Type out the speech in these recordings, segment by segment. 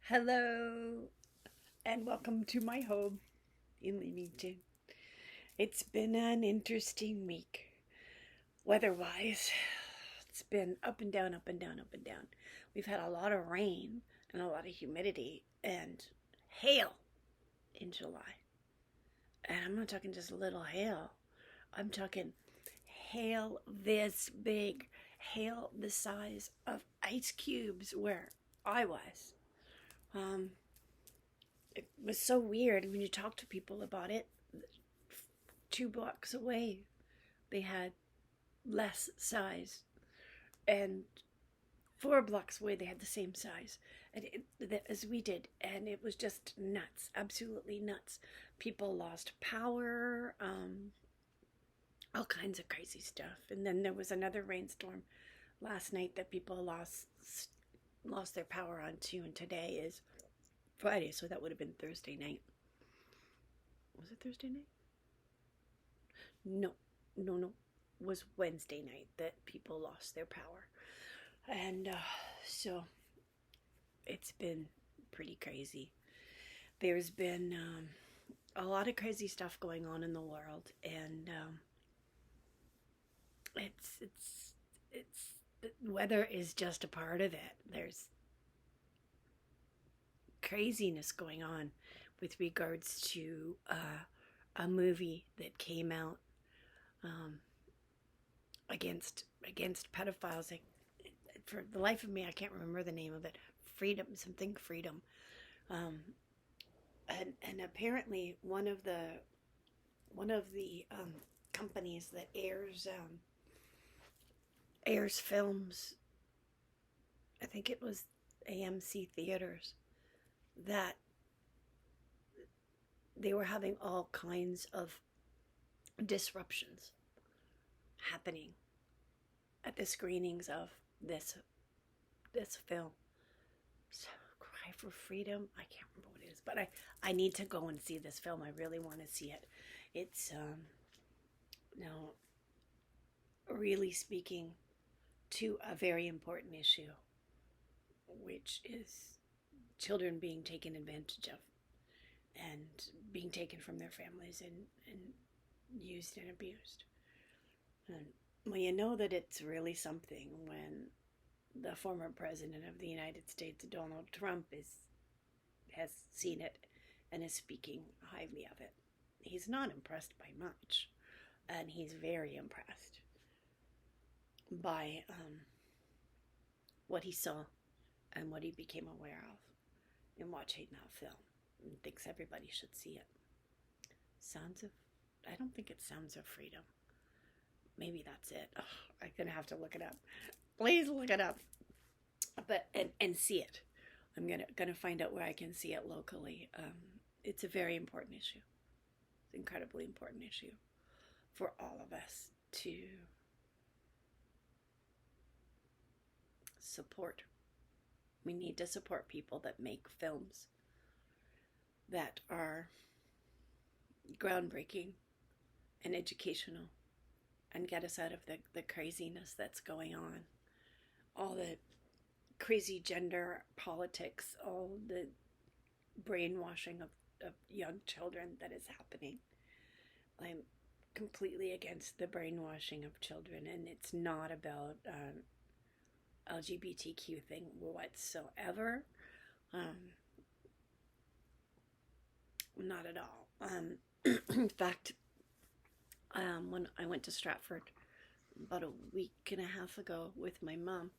Hello, and welcome to my home in Leamington. It's been an interesting week. Weather-wise, it's been up and down, up and down, up and down. We've had a lot of rain and a lot of humidity and hail in July. And I'm not talking just a little hail. I'm talking hail this big, hail the size of ice cubes where I was. Um, it was so weird when you talk to people about it. 2 blocks away, they had less size, and 4 blocks away, they had the same size as we did, and it was just nuts, absolutely nuts. People lost power, all kinds of crazy stuff. And then there was another rainstorm last night that people lost their power on too, and today is Friday, so that would have been Thursday night. Was it Thursday night? No. It was Wednesday night that people lost their power. And so it's been pretty crazy. There's been a lot of crazy stuff going on in the world, and it's the weather is just a part of it. There's craziness going on with regards to a movie that came out against pedophiles. For the life of me, I can't remember the name of it. Freedom. And apparently one of the companies that airs films, I think it was AMC Theaters, that they were having all kinds of disruptions happening at the screenings of this film. So, Cry for Freedom, I can't remember what it is, but I need to go and see this film. I really want to see it. It's really speaking to a very important issue, which is children being taken advantage of and being taken from their families and used and abused. And well, you know that it's really something when the former president of the United States, Donald Trump, has seen it and is speaking highly of it. He's not impressed by much, and he's very impressed by what he saw and what he became aware of in watching that film, and thinks everybody should see it. I don't think it's Sounds of Freedom. Maybe that's it. Oh, I'm gonna have to look it up. Please look it up, but and see it. I'm gonna find out where I can see it locally. It's a very important issue. It's an incredibly important issue for all of us to support. We need to support people that make films that are groundbreaking and educational and get us out of the craziness that's going on. All the crazy gender politics, all the brainwashing of young children that is happening. I'm completely against the brainwashing of children, and it's not about LGBTQ thing whatsoever. Not at all. In fact, when I went to Stratford about a week and a half ago with my mom,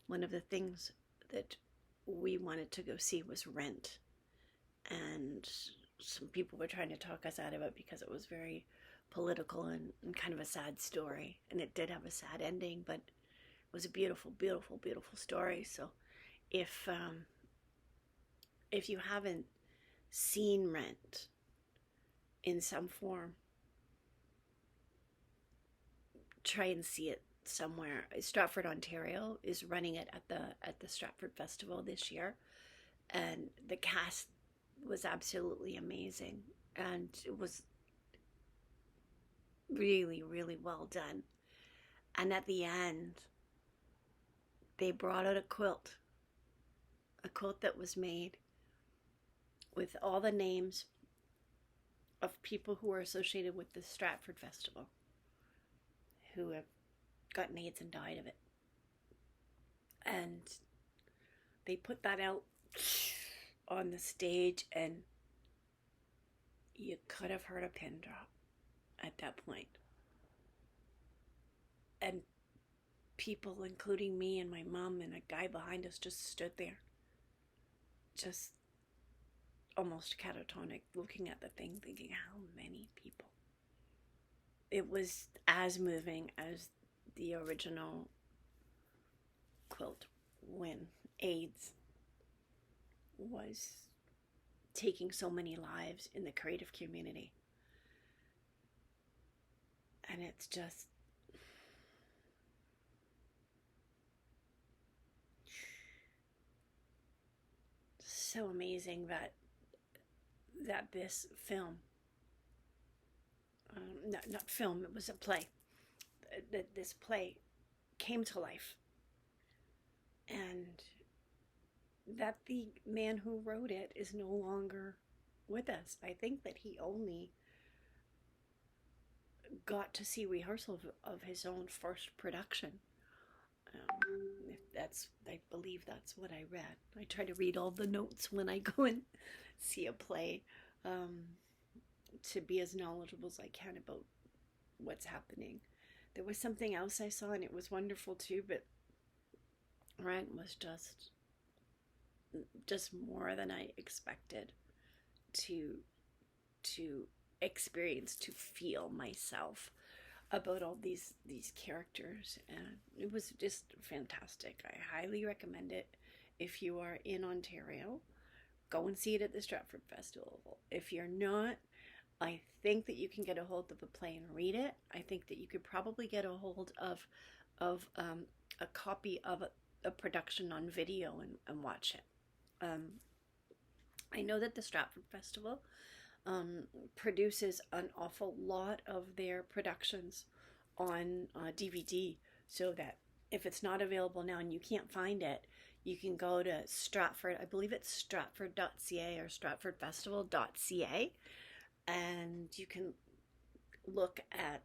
one of the things that we wanted to go see was Rent. And some people were trying to talk us out of it because it was very political and kind of a sad story. And it did have a sad ending, but it was a beautiful, beautiful, beautiful story. So if you haven't seen Rent in some form, try and see it somewhere. Stratford, Ontario is running it at the Stratford Festival this year, and the cast was absolutely amazing, and it was really, really well done. And at the end, they brought out a quilt quilt that was made with all the names of people who are associated with the Stratford Festival who have gotten AIDS and died of it. And they put that out on the stage, and you could have heard a pin drop at that point. And people, including me and my mom and a guy behind us, just stood there, just almost catatonic, looking at the thing, thinking, how many people? It was as moving as the original quilt when AIDS was taking so many lives in the creative community. And it's just so amazing that this film, not film, it was a play, that this play came to life, and that the man who wrote it is no longer with us. I think that he only got to see rehearsal of his own first production. I believe that's what I read. I try to read all the notes when I go and see a play, to be as knowledgeable as I can about what's happening. There was something else I saw, and it was wonderful too, but Ryan was just more than I expected to experience, to feel myself about all these characters, and it was just fantastic. I highly recommend it. If you are in Ontario, go and see it at the Stratford Festival. If you're not, I think that you can get a hold of the play and read it. I think that you could probably get a hold of a copy of a production on video and watch it. I know that the Stratford Festival produces an awful lot of their productions on DVD, so that if it's not available now and you can't find it, you can go to Stratford, I believe it's stratford.ca or stratfordfestival.ca, and you can look at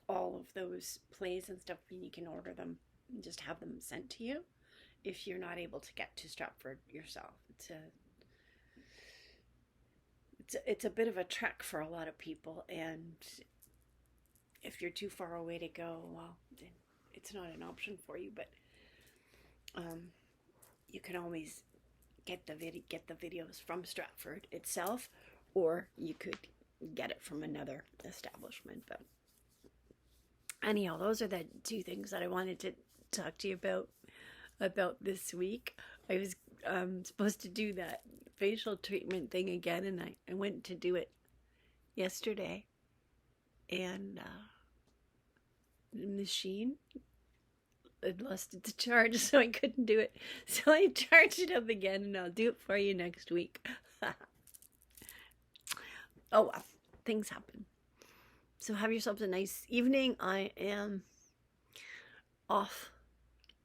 all of those plays and stuff, and you can order them and just have them sent to you if you're not able to get to Stratford yourself. It's a bit of a trek for a lot of people, and if you're too far away to go, well, then it's not an option for you. But you can always get the videos from Stratford itself, or you could get it from another establishment. But anyhow, those are the two things that I wanted to talk to you about this week. I was supposed to do that facial treatment thing again, and I went to do it yesterday, and the machine had lost its charge, so I couldn't do it. So I charged it up again, and I'll do it for you next week. Oh well, things happen. So have yourselves a nice evening. I am off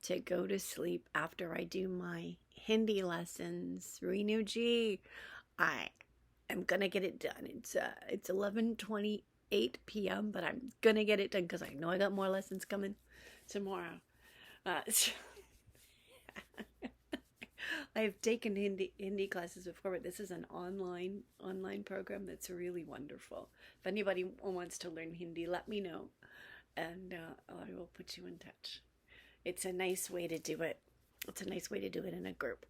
to go to sleep after I do my Hindi lessons. Renu Ji, I am gonna get it done. It's 11:28 p.m., but I'm gonna get it done because I know I got more lessons coming tomorrow. I've taken Hindi classes before, but this is an online program that's really wonderful. If anybody wants to learn Hindi, let me know, and I will put you in touch. It's a nice way to do it. It's a nice way to do it in a group.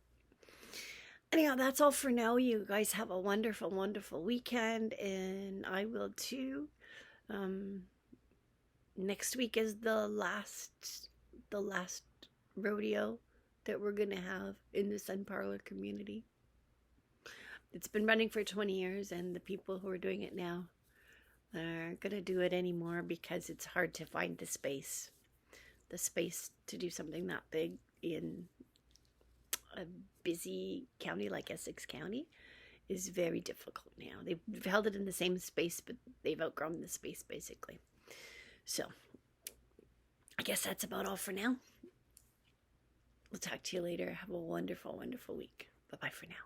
Anyhow, that's all for now. You guys have a wonderful, wonderful weekend, and I will too. Next week is the last rodeo that we're going to have in the Sunparlour community. It's been running for 20 years, and the people who are doing it now aren't going to do it anymore because it's hard to find the space to do something that big in a busy county like Essex County is very difficult now. They've held it in the same space, but they've outgrown the space basically. So I guess that's about all for now. We'll talk to you later. Have a wonderful, wonderful week. Bye-bye for now.